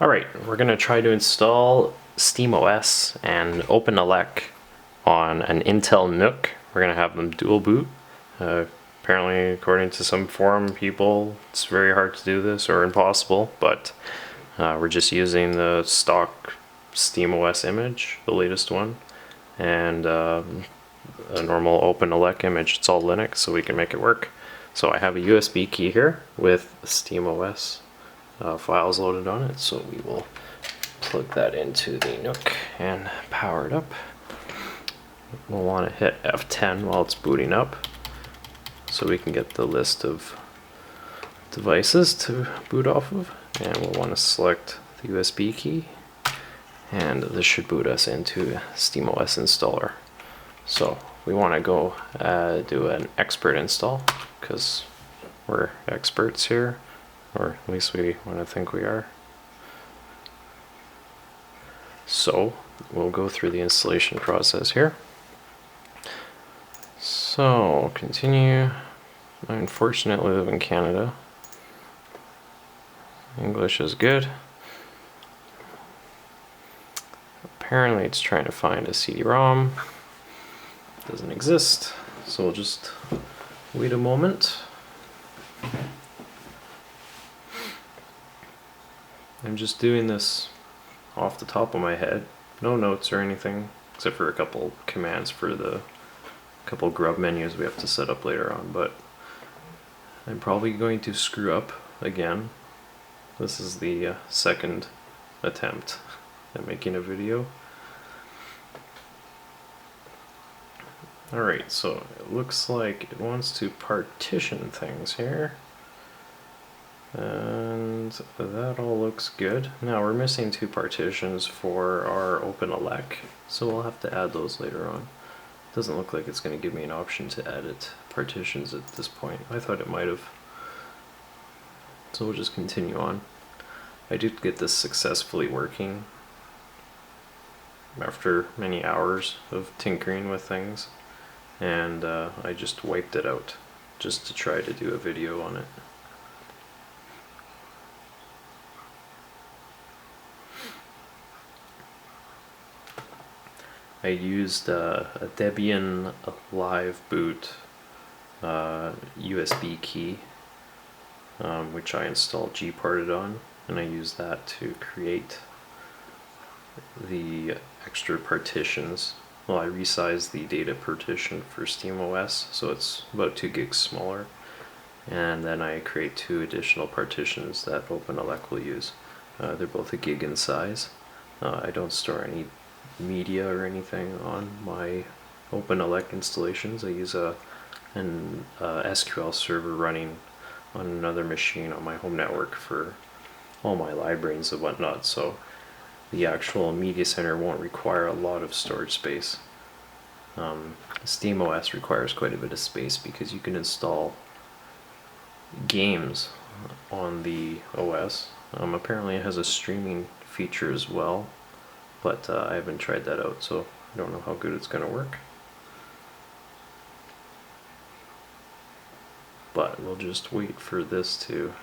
Alright, we're going to try to install SteamOS and OpenELEC on an Intel NUC. We're going to have them dual boot. Apparently, according to some forum people, it's very hard to do this or impossible, but we're just using the stock SteamOS image, the latest one, and a normal OpenELEC image. It's all Linux, so we can make it work. So I have a USB key here with SteamOS files loaded on it, so we will plug that into the NUC and power it up. We'll want to hit F10 while it's booting up so we can get the list of devices to boot off of, and we'll want to select the USB key, and this should boot us into SteamOS installer. So we want to go do an expert install because we're experts here, or at least we want to think we are. So we'll go through the installation process here. So continue. I unfortunately live in Canada. English is good. Apparently it's trying to find a CD-ROM. Doesn't exist, so we'll just wait a moment. I'm just doing this off the top of my head, no notes or anything, except for a couple commands for the couple grub menus we have to set up later on, but I'm probably going to screw up again. This is the second attempt at making a video. Alright, so it looks like it wants to partition things here. And that all looks good. Now we're missing two partitions for our OpenELEC, so we'll have to add those later on. Doesn't look like it's going to give me an option to edit partitions at this point. I thought it might have. So we'll just continue on. I did get this successfully working after many hours of tinkering with things, and I just wiped it out just to try to do a video on it. I used a Debian live boot USB key, which I installed gparted on, and I used that to create the extra partitions. Well, I resized the data partition for SteamOS, so it's about 2 gigs smaller, and then I create 2 additional partitions that OpenELEC will use. They're both 1 gig in size. I don't store any media or anything on my OpenELEC installations. I use an SQL server running on another machine on my home network for all my libraries and whatnot, so the actual media center won't require a lot of storage space. SteamOS requires quite a bit of space because you can install games on the OS. Apparently it has a streaming feature as well, but I haven't tried that out, so I don't know how good it's going to work. But we'll just wait for this to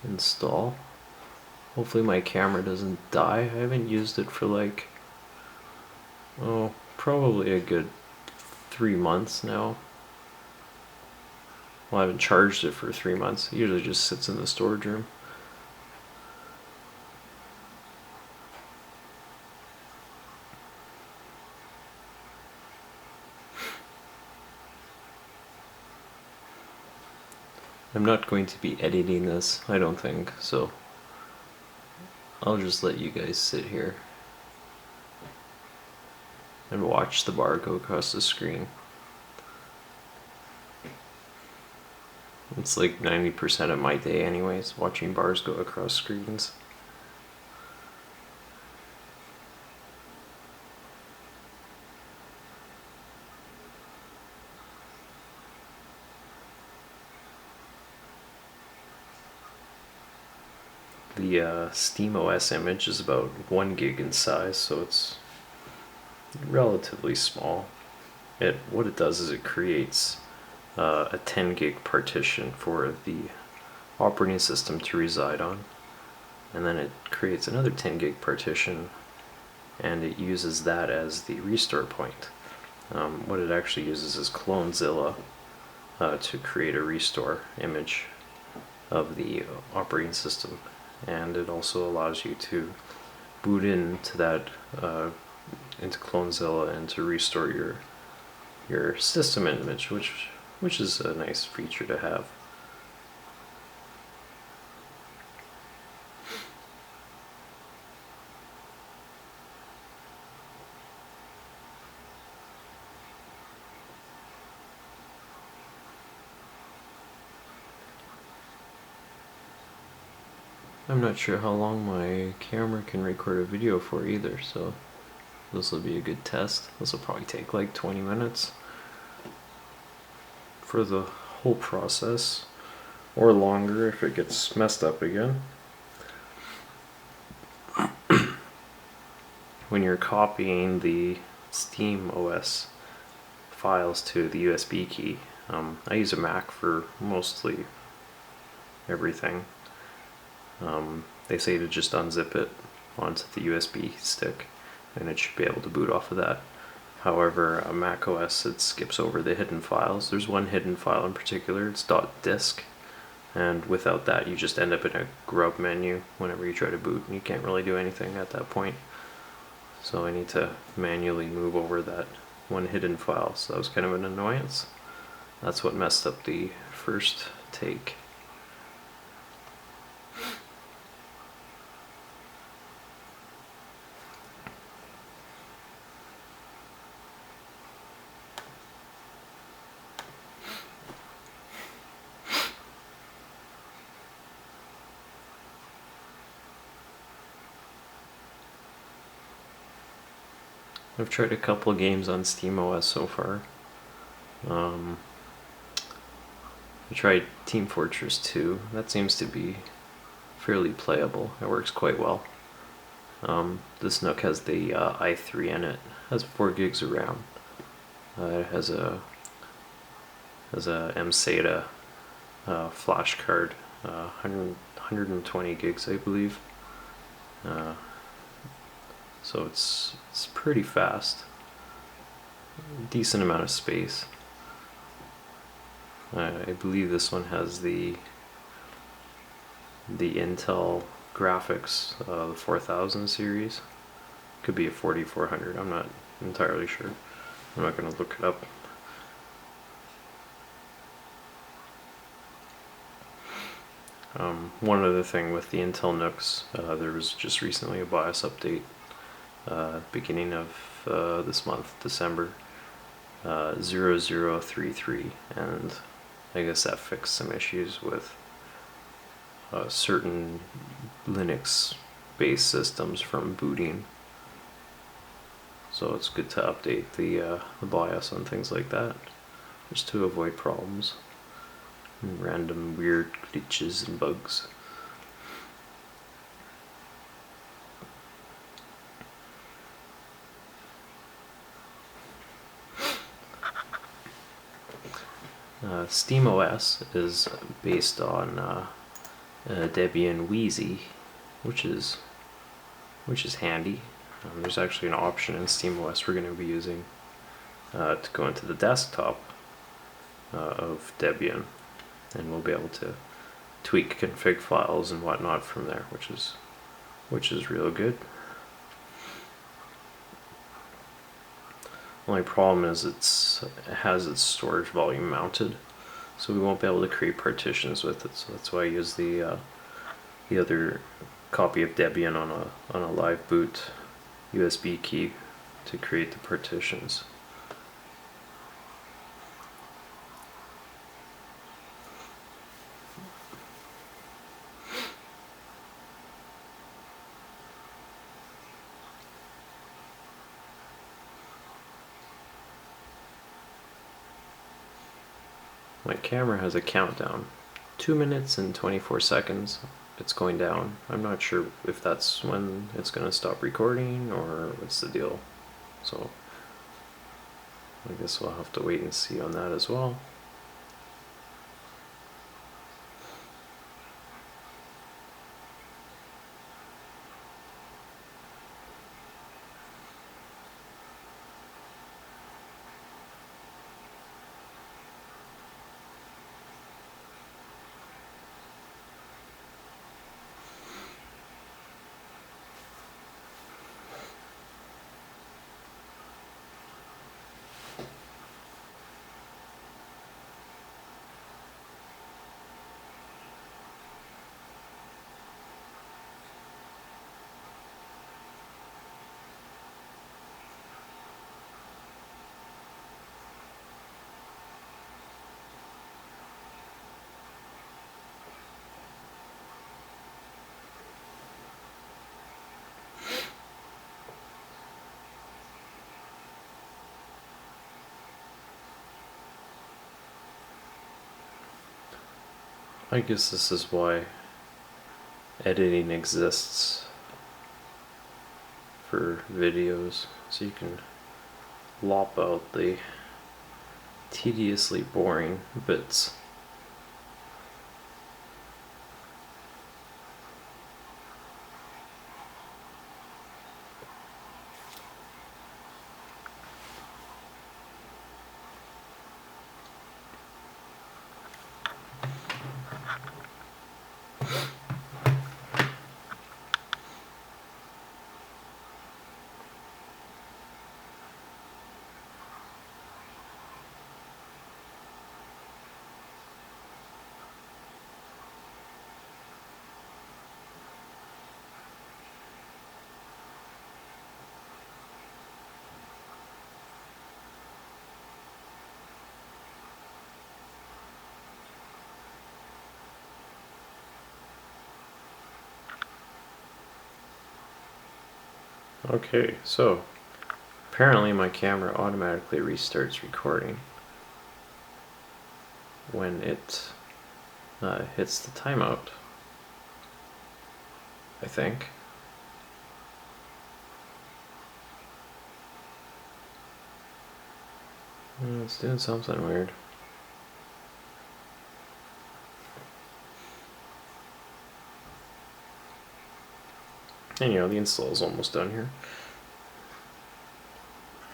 install. Hopefully my camera doesn't die. I haven't used it for like, oh, probably a good 3 months now. Well, I haven't charged it for 3 months. It usually just sits in the storage room. I'm not going to be editing this, I don't think, so I'll just let you guys sit here and watch the bar go across the screen. It's like 90% of my day anyways, watching bars go across screens. The SteamOS image is about 1 gig in size, so it's relatively small. What it does is it creates a 10 gig partition for the operating system to reside on. and then it creates another 10 gig partition, and it uses that as the restore point. What it actually uses is CloneZilla to create a restore image of the operating system, and it also allows you to boot into that into CloneZilla and to restore your system image, which is a nice feature to have. I'm not sure how long my camera can record a video for either, so this will be a good test. This will probably take like 20 minutes for the whole process, or longer if it gets messed up again. When you're copying the SteamOS files to the USB key, I use a Mac for mostly everything. They say to just unzip it onto the USB stick and it should be able to boot off of that. However, a Mac OS, it skips over the hidden files. There's one hidden file in particular, it's .disk, and without that you just end up in a grub menu whenever you try to boot, and you can't really do anything at that point. So I need to manually move over that one hidden file, so that was kind of an annoyance. That's what messed up the first take. I've tried a couple games on SteamOS so far. I tried Team Fortress 2. That seems to be fairly playable. It works quite well. This NUC has the i3 in it. It has 4 gigs of RAM. It has a mSATA flash card, 120 gigs, I believe. So it's pretty fast. Decent amount of space. I believe this one has the Intel graphics, the 4000 series. Could be a 4400. I'm not entirely sure. I'm not going to look it up. One other thing with the Intel NUCs, there was just recently a BIOS update, beginning of this month, December, 0033, and I guess that fixed some issues with certain Linux-based systems from booting. So it's good to update the BIOS on things like that, just to avoid problems and random weird glitches and bugs. SteamOS is based on Debian Wheezy, which is handy. There's actually an option in SteamOS we're going to be using to go into the desktop of Debian, and we'll be able to tweak config files and whatnot from there, which is real good. Only problem is it has its storage volume mounted, so we won't be able to create partitions with it. So that's why I use the other copy of Debian on a live boot USB key to create the partitions. My camera has a countdown, 2 minutes and 24 seconds. It's going down. I'm not sure if that's when it's going to stop recording or what's the deal. So I guess we'll have to wait and see on that as well. I guess this is why editing exists for videos, so you can lop out the tediously boring bits. Okay, so apparently my camera automatically restarts recording when it hits the timeout, I think. It's doing something weird. And the install is almost done here.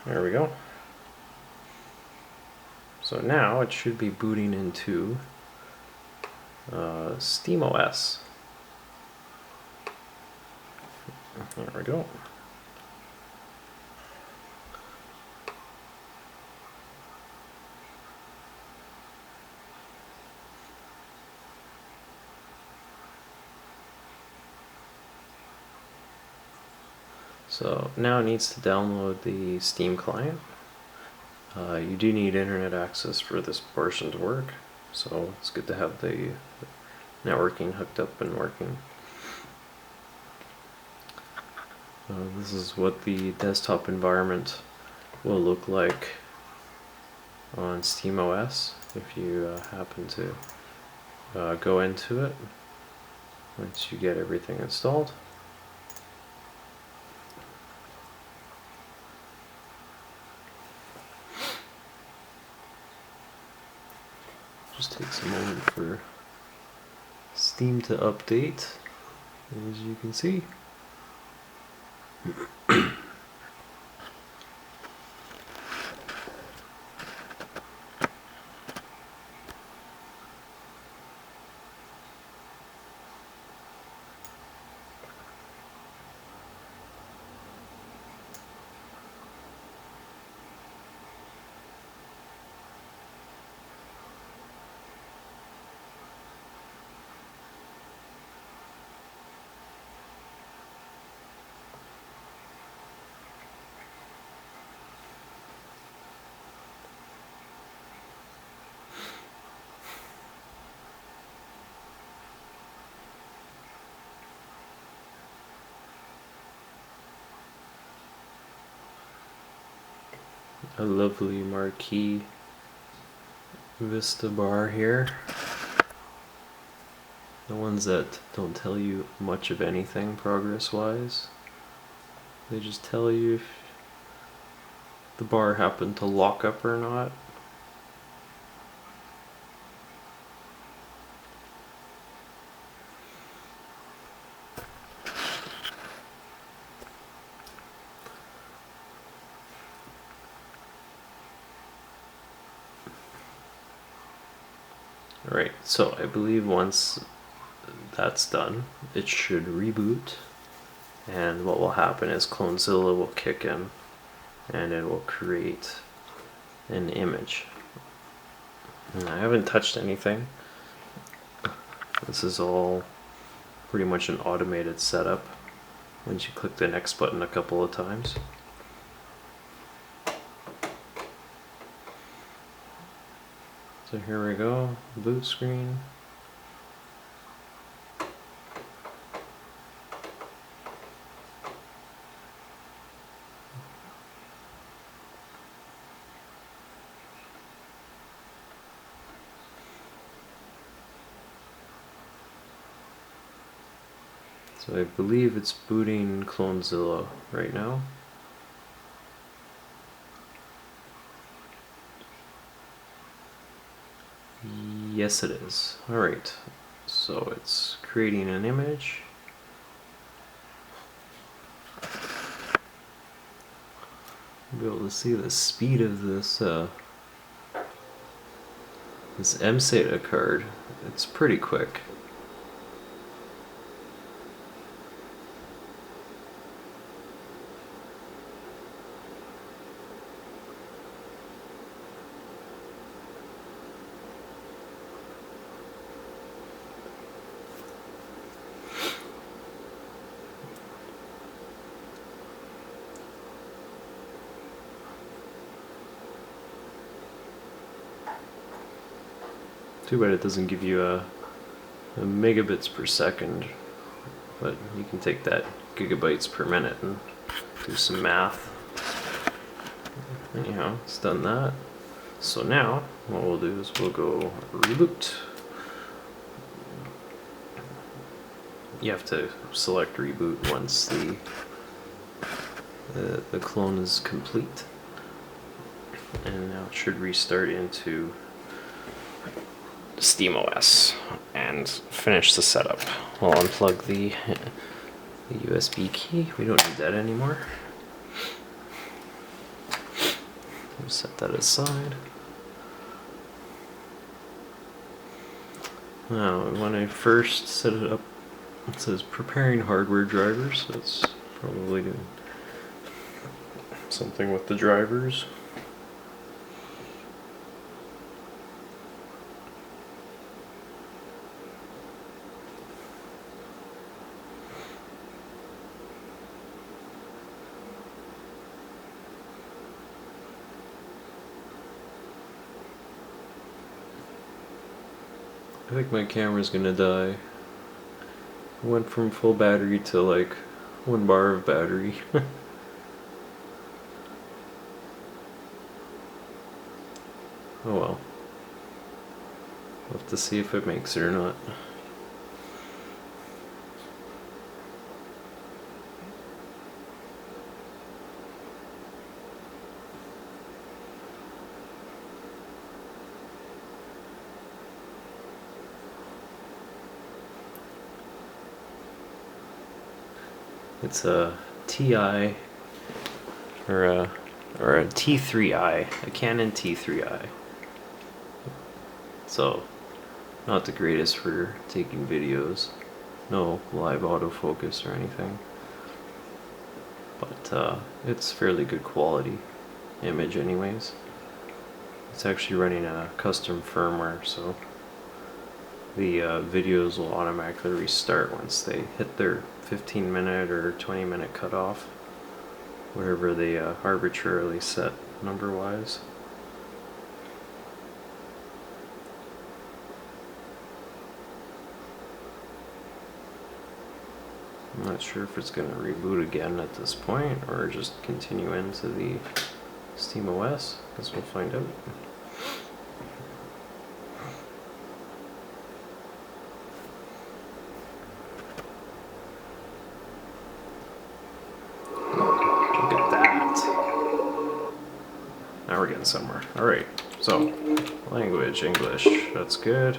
There we go. So now it should be booting into SteamOS. There we go. So now it needs to download the Steam client. You do need internet access for this portion to work, so it's good to have the networking hooked up and working. This is what the desktop environment will look like on SteamOS if you happen to go into it once you get everything installed. Just takes a moment for Steam to update, as you can see. A lovely marquee Vista bar here. The ones that don't tell you much of anything progress-wise. They just tell you if the bar happened to lock up or not. Alright, so I believe once that's done, it should reboot, and what will happen is Clonezilla will kick in and it will create an image. And I haven't touched anything. This is all pretty much an automated setup once you click the next button a couple of times. So here we go, boot screen. So I believe it's booting Clonezilla right now. Yes, it is. Alright, so it's creating an image. You'll be able to see the speed of this this MSATA card. It's pretty quick. Too bad it doesn't give you a megabits per second, but you can take that gigabytes per minute and do some math. Anyhow, it's done that. So now what we'll do is we'll go reboot. You have to select reboot once the clone is complete, and now it should restart into SteamOS and finish the setup. I'll unplug the USB key. We don't need that anymore. We'll set that aside. Now, when I first set it up, it says preparing hardware drivers. So it's probably doing something with the drivers. I think my camera's gonna die. I went from full battery to like 1 bar of battery. Oh well. We'll have to see if it makes it or not. It's a TI or a T3i, a Canon T3i. So, not the greatest for taking videos. No live autofocus or anything. But it's fairly good quality image anyways. It's actually running a custom firmware, so the videos will automatically restart once they hit their 15-minute or 20-minute cutoff, whatever they arbitrarily set number-wise. I'm not sure if it's going to reboot again at this point or just continue into the SteamOS. Guess we'll find out. Look at that. Now we're getting somewhere. Alright, so language, English, that's good.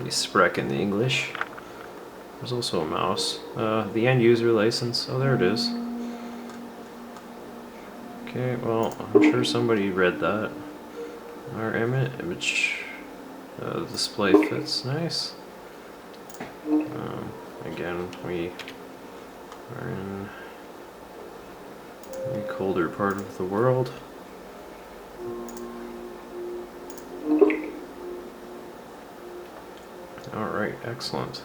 We sprek in the English. There's also a mouse. The end user license. Oh, there it is. Okay, well, I'm sure somebody read that. Our image display fits nice. Again, we are in a colder part of the world. Alright, excellent.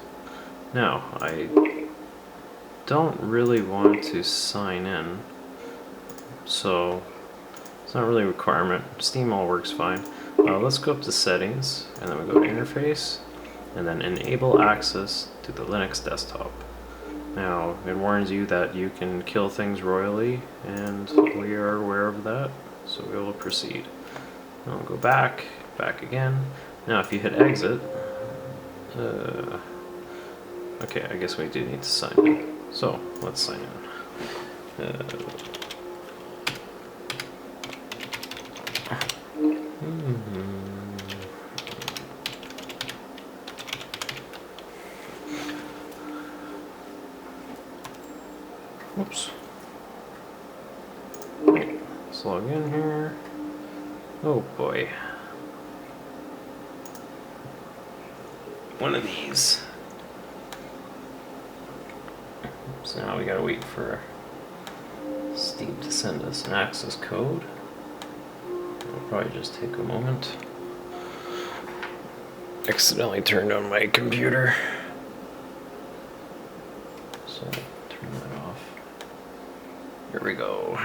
Now, I don't really want to sign in, so it's not really a requirement. Steam all works fine. Let's go up to settings, and then we go to interface, and then enable access to the Linux desktop. Now, it warns you that you can kill things royally, and we are aware of that, so we will proceed. Now we'll go back Okay, I guess we do need to sign in. So let's sign in. Whoops. Let's log in here. Oh boy. One of these. So now we gotta wait for Steam to send us an access code. It'll probably just take a moment. Accidentally turned on my computer. So turn that off. Here we go.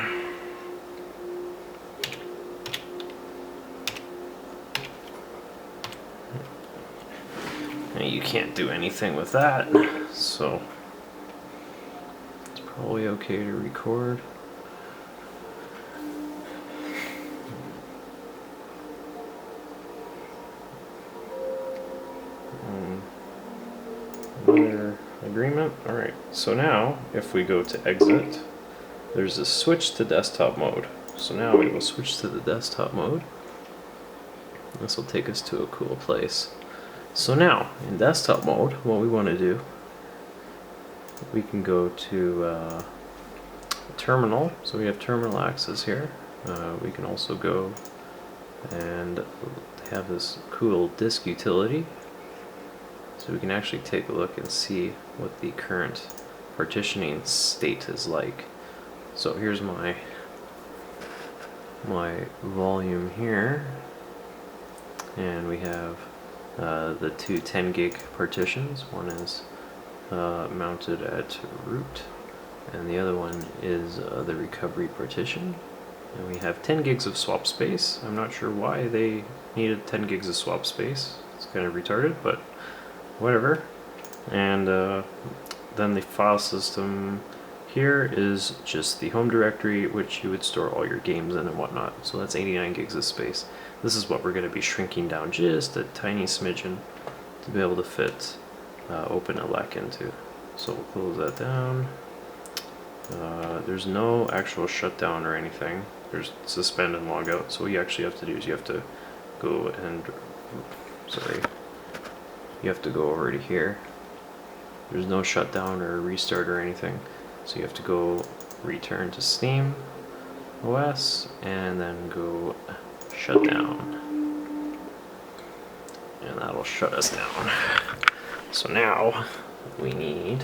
Now you can't do anything with that, so it's probably okay to record. Another agreement. Alright, so now if we go to exit, there's a switch to desktop mode. So now we will switch to the desktop mode. This will take us to a cool place. So now, in desktop mode, what we want to do, we can go to terminal. So we have terminal access here. We can also go and have this cool disk utility. So we can actually take a look and see what the current partitioning state is like. So here's my volume here, and we have the two 10 gig partitions. One is mounted at root, and the other one is the recovery partition. And we have 10 gigs of swap space. I'm not sure why they needed 10 gigs of swap space. It's kind of retarded, but whatever. And then the file system here is just the home directory, which you would store all your games in and whatnot. So that's 89 gigs of space. This is what we're going to be shrinking down just a tiny smidgen to be able to fit OpenELEC into. So we'll close that down. There's no actual shutdown or anything. There's suspend and log out. So what you actually have to do is you have to go and, you have to go over to here. There's no shutdown or restart or anything. So you have to go return to SteamOS and then go shut down. And that'll shut us down. So now we need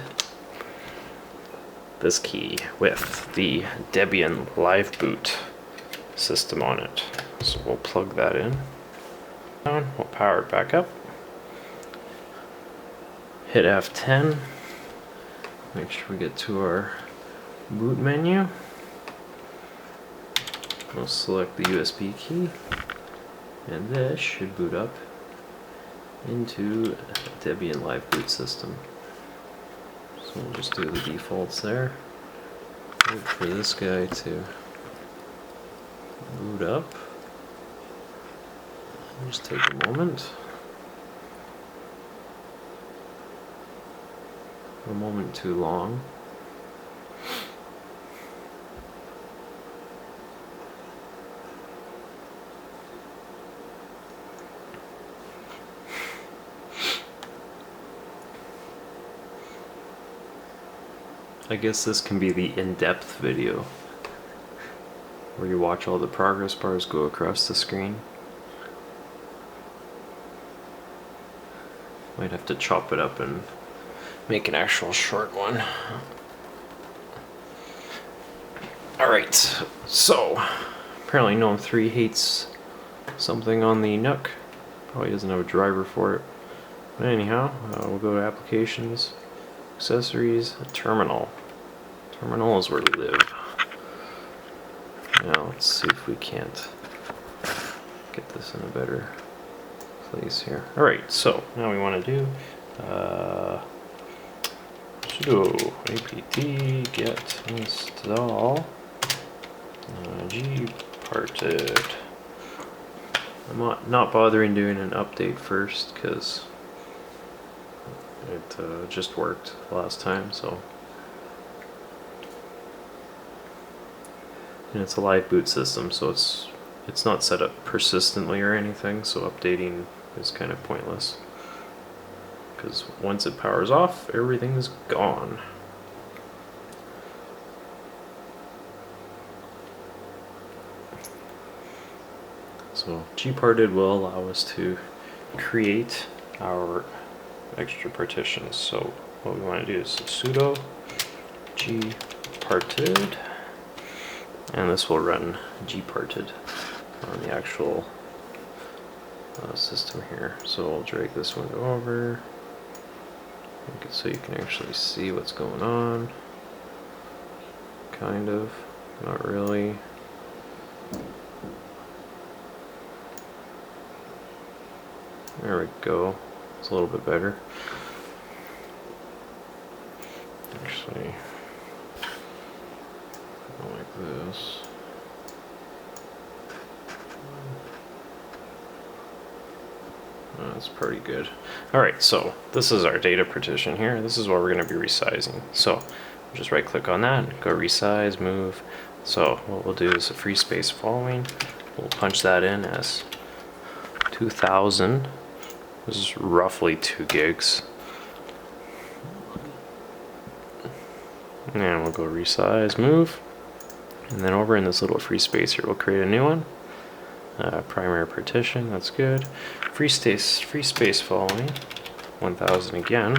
this key with the Debian Live Boot system on it. So we'll plug that in. We'll power it back up. Hit F10. Make sure we get to our boot menu. We'll select the USB key, and this should boot up into Debian Live Boot system. So we'll just do the defaults there. Wait for this guy to boot up. Just take a moment. A moment too long. I guess this can be the in-depth video where you watch all the progress bars go across the screen. Might have to chop it up and make an actual short one. Alright, so apparently GNOME 3 hates something on the NUC. Probably doesn't have a driver for it. But anyhow, we'll go to Applications, Accessories, Terminal. Terminal is where we live. Now let's see if we can't get this in a better place here. Alright, so now we want to do sudo apt get install gparted. I'm not bothering doing an update first because It just worked last time, so. And it's a live boot system, so it's not set up persistently or anything, so updating is kind of pointless. Because once it powers off, everything is gone. So gparted will allow us to create our extra partitions. So what we want to do is sudo gparted, and this will run gparted on the actual system here. So we'll drag this window over, make it so you can actually see what's going on. Kind of, not really. There we go. It's a little bit better. Actually, I like this. That's pretty good. Alright, so this is our data partition here. This is what we're going to be resizing. So just right click on that, go resize, move. So what we'll do is a free space following. We'll punch that in as 2000. This is roughly 2 gigs. And we'll go resize, move. And then over in this little free space here, we'll create a new one. Primary partition, that's good. Free space following, 1000 again.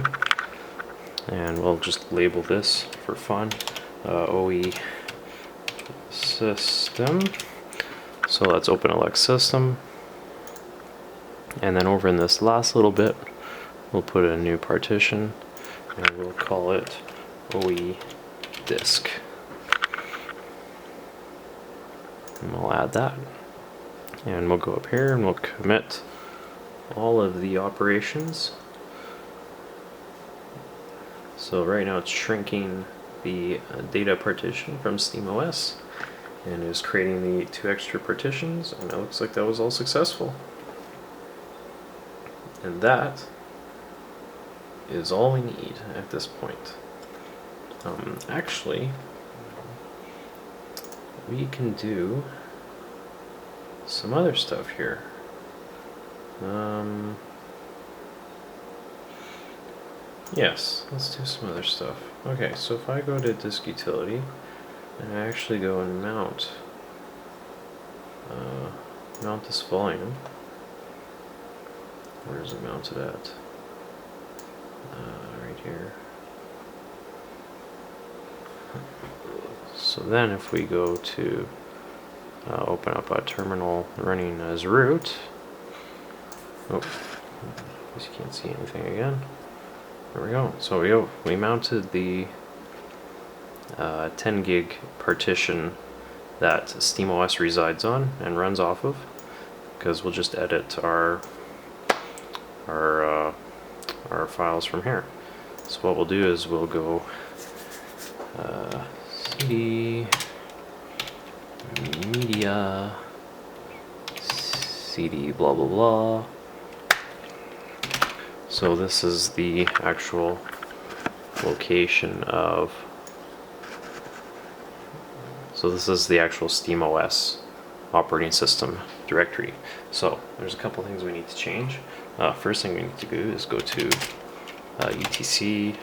And we'll just label this for fun, OE system. So that's OpenELEC system. And then over in this last little bit, we'll put a new partition, and we'll call it OE disk. And we'll add that. And we'll go up here and we'll commit all of the operations. So right now it's shrinking the data partition from SteamOS and is creating the 2 extra partitions, and it looks like that was all successful. And that is all we need at this point. Actually, we can do some other stuff here. Yes, let's do some other stuff. Okay, so if I go to disk utility and I actually go and mount this volume. Where is it mounted at? Right here. So then if we go to open up a terminal running as root. Oh, you can't see anything again. There we go. So we mounted the 10 gig partition that SteamOS resides on and runs off of, because we'll just edit our files from here. So what we'll do is we'll go cd media cd blah blah blah. So this is the actual location of, so this is the actual SteamOS operating system directory. So there's a couple things we need to change. First thing we need to do is go to etc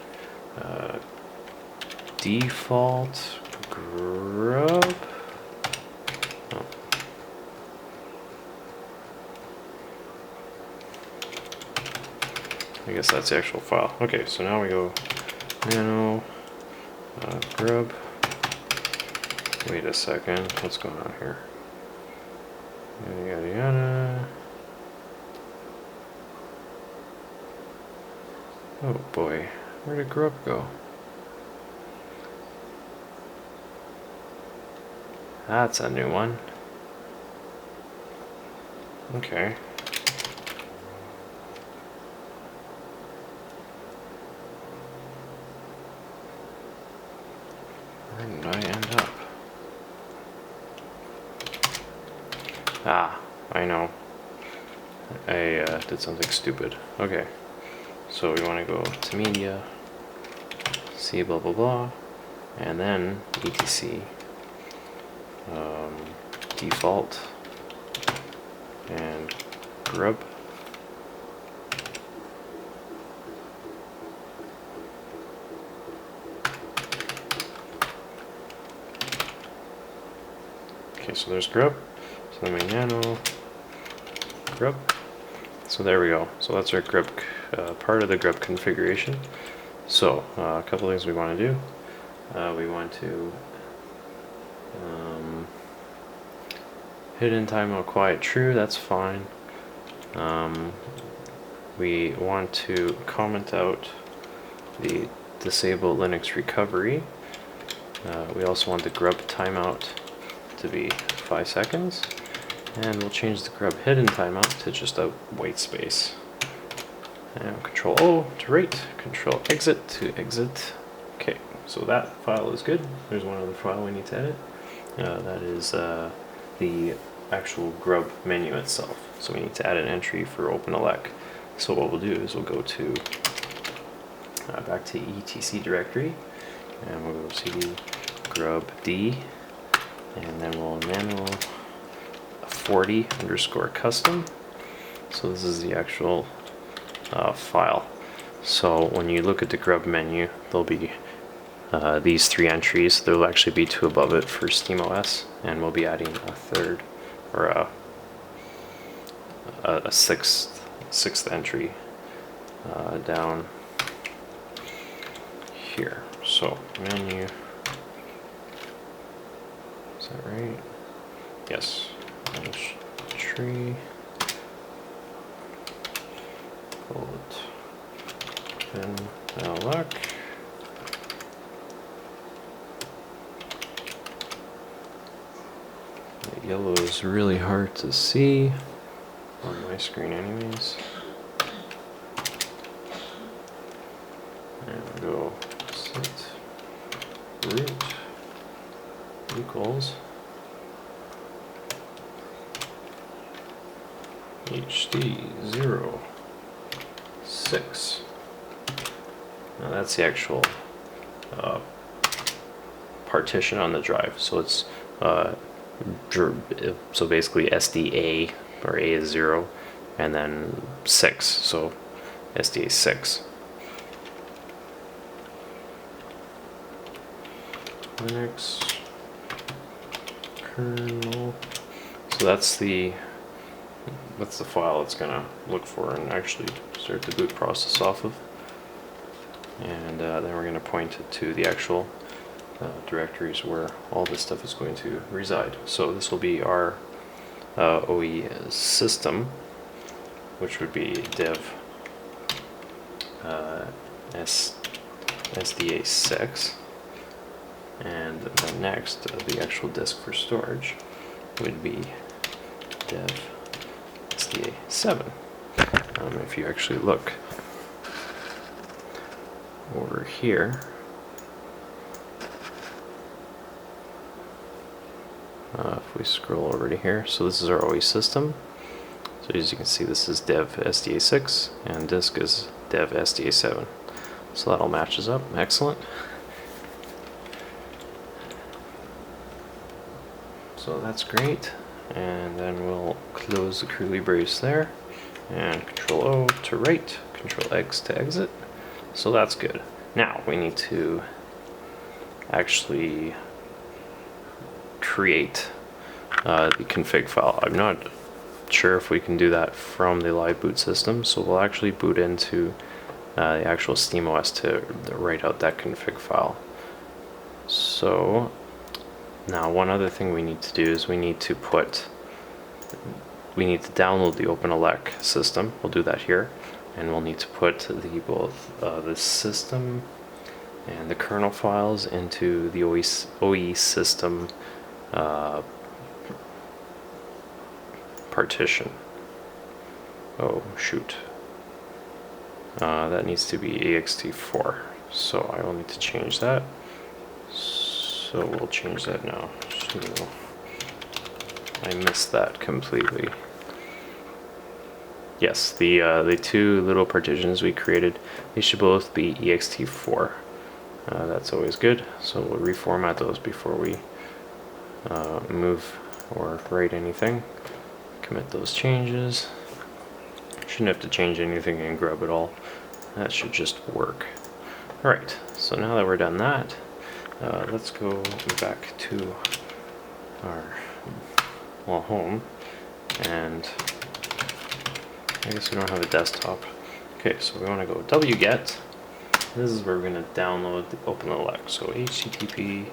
default grub. Oh. I guess that's the actual file. Okay, so now we go nano grub. Wait a second, what's going on here? Yada yada yada. Oh boy, where did grub go? That's a new one. Okay. Where did I end up? Ah, I know. I did something stupid. Okay. So we want to go to media, C blah blah blah, and then etc default and grub. Okay, so there's grub. So then we nano grub. So there we go. So that's our grub part of the grub configuration. So a couple things we want to do. We want to hidden timeout quiet true. That's fine. We want to comment out the disable Linux recovery. We also want the grub timeout to be 5 seconds, and we'll change the grub hidden timeout to just a white space. And Control O to write, Control exit to exit. Okay, so that file is good. There's one other file we need to edit. That is the actual grub menu itself. So we need to add an entry for OpenELEC. So what we'll do is we'll go to back to etc directory, and we'll go cd grub d, and then we'll nano 40 underscore custom. So this is the actual file. So when you look at the grub menu, there'll be these 3 entries. There'll actually be 2 above it for SteamOS, and we'll be adding a third, or a sixth entry down here. So menu, is that right? Yes. Tree. OpenELEC. The yellow is really hard to see on my screen anyways. And we go set root equals HD06. Now that's the actual partition on the drive. So it's so basically SDA, or A is 0, and then 6. So SDA 6. Linux kernel. So that's the file it's gonna look for and actually start the boot process off of. And then we're gonna point it to the actual directories where all this stuff is going to reside. So this will be our OE system, which would be dev SDA 6, and then next the actual disk for storage would be dev SDA 7. If you actually look over here, if we scroll over to here, so this is our OE system. So as you can see, this is dev SDA 6 and disk is dev SDA 7. So that all matches up. Excellent. So that's great. And then we'll close the curly brace there, and Control O to write, Control X to exit. So that's good. Now we need to actually create the config file. I'm not sure if we can do that from the live boot system, so we'll actually boot into the actual SteamOS to write out that config file. So now one other thing we need to do is we need to download the OpenELEC system. We'll do that here, and we'll need to put both the system and the kernel files into the OE system partition. Oh shoot, that needs to be ext4, so I will need to change that. So we'll change that now. I missed that completely. Yes, the two little partitions we created, they should both be ext4. That's always good, so we'll reformat those before we move or write anything. Commit those changes. Shouldn't have to change anything in grub at all. That should just work. Alright, so now that we're done that, let's go back to our home, and I guess we don't have a desktop. Okay, so we want to go wget. This is where we're going to download the OpenELEC. So http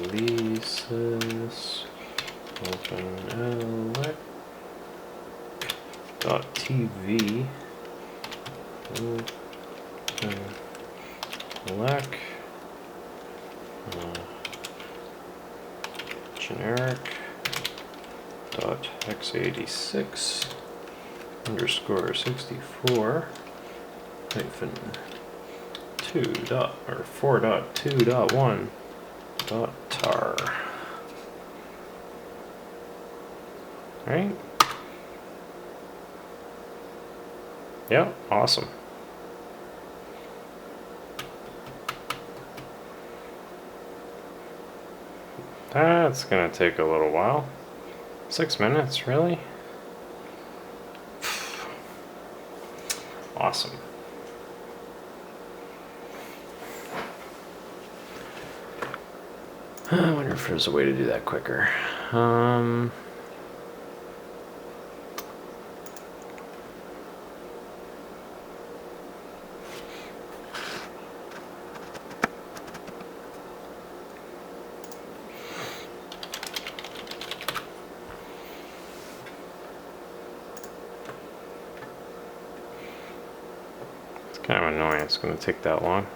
releases OpenELEC.tv OpenELEC generic .x86 underscore 64 hyphen 4.2.1 tar. Right? Yeah, awesome. That's gonna take a little while. 6 minutes, really? Awesome. I wonder if there's a way to do that quicker. It's kind of annoying, it's going to take that long.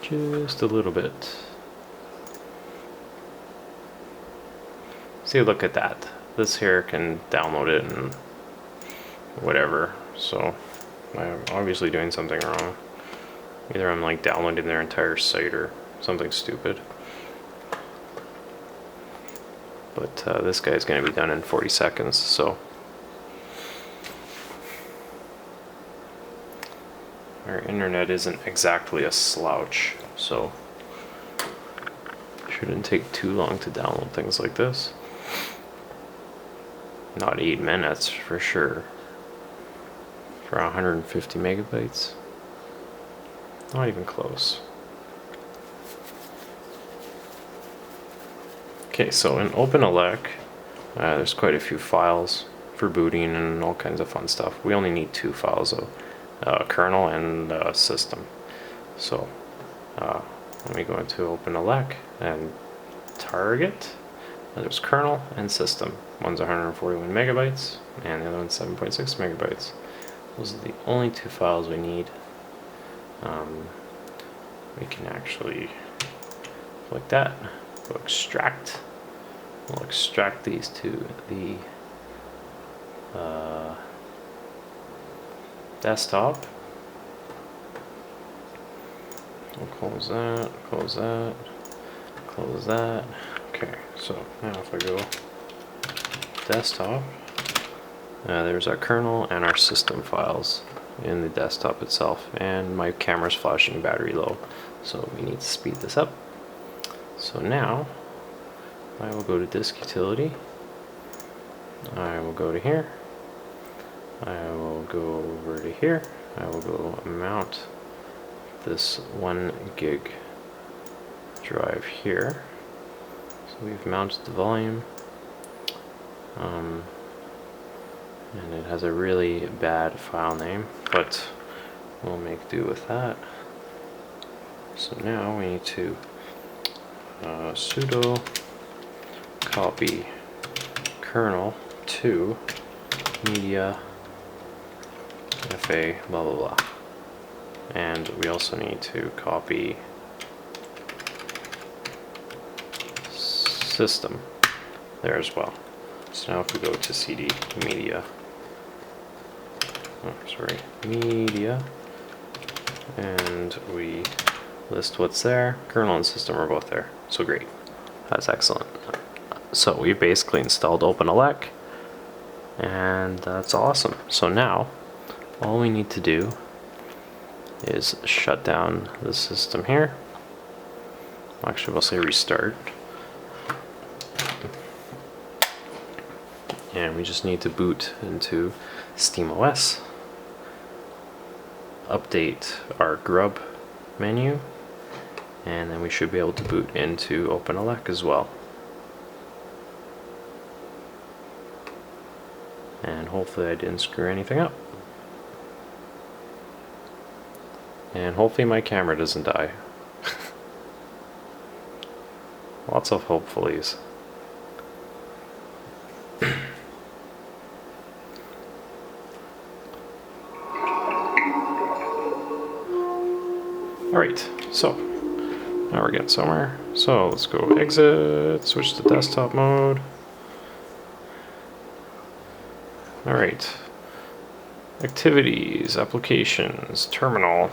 Just a little bit. See, look at that. This here can download it and whatever. So I'm obviously doing something wrong. Either I'm like downloading their entire site or something stupid. But this guy's going to be done in 40 seconds, so our internet isn't exactly a slouch, so shouldn't take too long to download things like this. Not 8 minutes for sure. For 150 megabytes. Not even close. Okay, so in OpenELEC, there's quite a few files for booting and all kinds of fun stuff. We only need 2 files though. Kernel and system. So let me go into OpenELEC and target. There's kernel and system. One's 141 megabytes and the other one's 7.6 megabytes. Those are the only 2 files we need. We can actually click that, go extract. We'll extract these to the desktop. We'll close that, close that, close that. Okay, so now if I go desktop, there's our kernel and our system files in the desktop itself, and my camera's flashing battery low, so we need to speed this up. So now I will go to disk utility, I will go to here, I will go over to here, I will go mount this 1 gig drive here. So we've mounted the volume, and it has a really bad file name, but we'll make do with that. So now we need to sudo copy kernel to media fa blah blah blah, and we also need to copy system there as well. So now if we go to cd media, media and we list what's there. Kernel and system are both there, so great. That's excellent. So we basically installed OpenELEC, and that's awesome. So now all we need to do is shut down the system here. Actually, we'll say restart. And we just need to boot into SteamOS, update our grub menu, and then we should be able to boot into OpenELEC as well. And hopefully I didn't screw anything up. And hopefully my camera doesn't die. Lots of hopefullys. Alright, so now we're getting somewhere. So let's go exit, switch to desktop mode. Alright, activities, applications, terminal.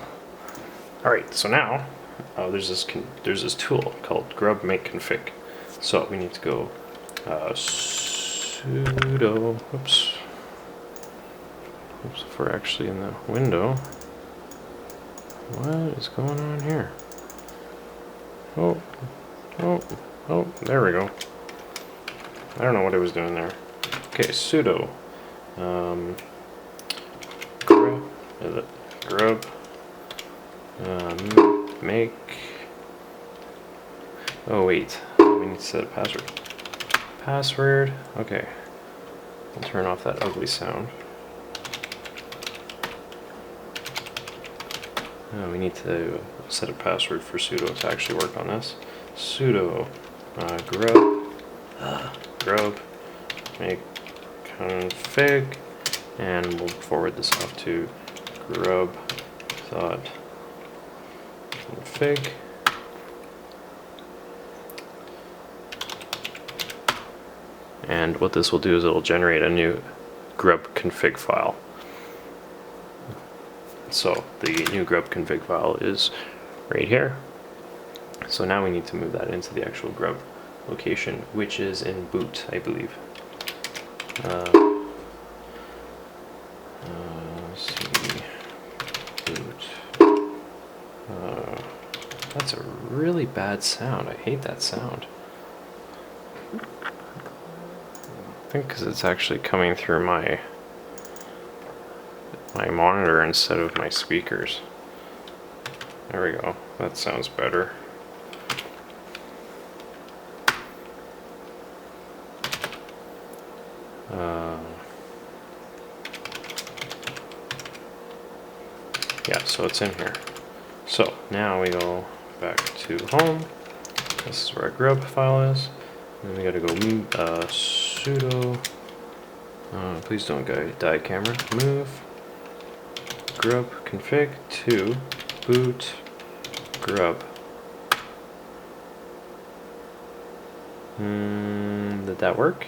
Alright, so now there's this tool called grub make config. So we need to go sudo, oops, if we're actually in the window. What is going on here? Oh, there we go. I don't know what I was doing there. Okay, sudo grub make. Oh wait, we need to set a password. Password. Okay, I'll turn off that ugly sound. We need to set a password for sudo to actually work on this. Sudo grub make config, and we'll forward this off to grub.config. And what this will do is it'll generate a new grub config file. So the new grub config file is right here. So now we need to move that into the actual grub location, which is in boot, I believe. Boot. That's a really bad sound. I hate that sound. I think because it's actually coming through my monitor instead of my speakers. There we go. That sounds better. Yeah, so it's in here. So now we go back to home. This is where our grub file is. And then we gotta go sudo. Please don't die, camera. Move grub config to boot grub. Did that work?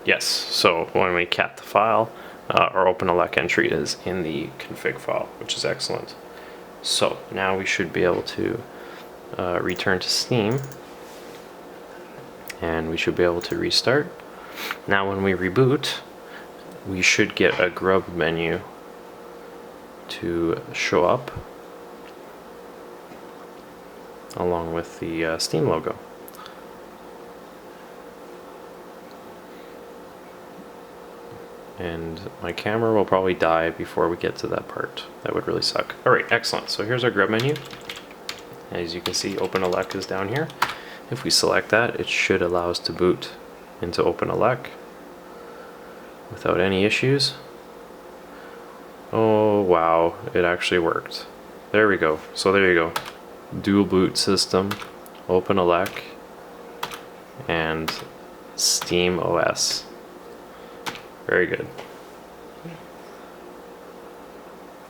Yes, so when we cat the file, our OpenELEC entry is in the config file, which is excellent. So now we should be able to return to Steam, and we should be able to restart. Now when we reboot, we should get a grub menu to show up along with the Steam logo. And my camera will probably die before we get to that part. That would really suck. Alright, excellent. So here's our grub menu. As you can see, OpenELEC is down here. If we select that, it should allow us to boot into OpenELEC without any issues. Oh wow, it actually worked. There we go. So there you go. Dual boot system, OpenELEC, and SteamOS. Very good.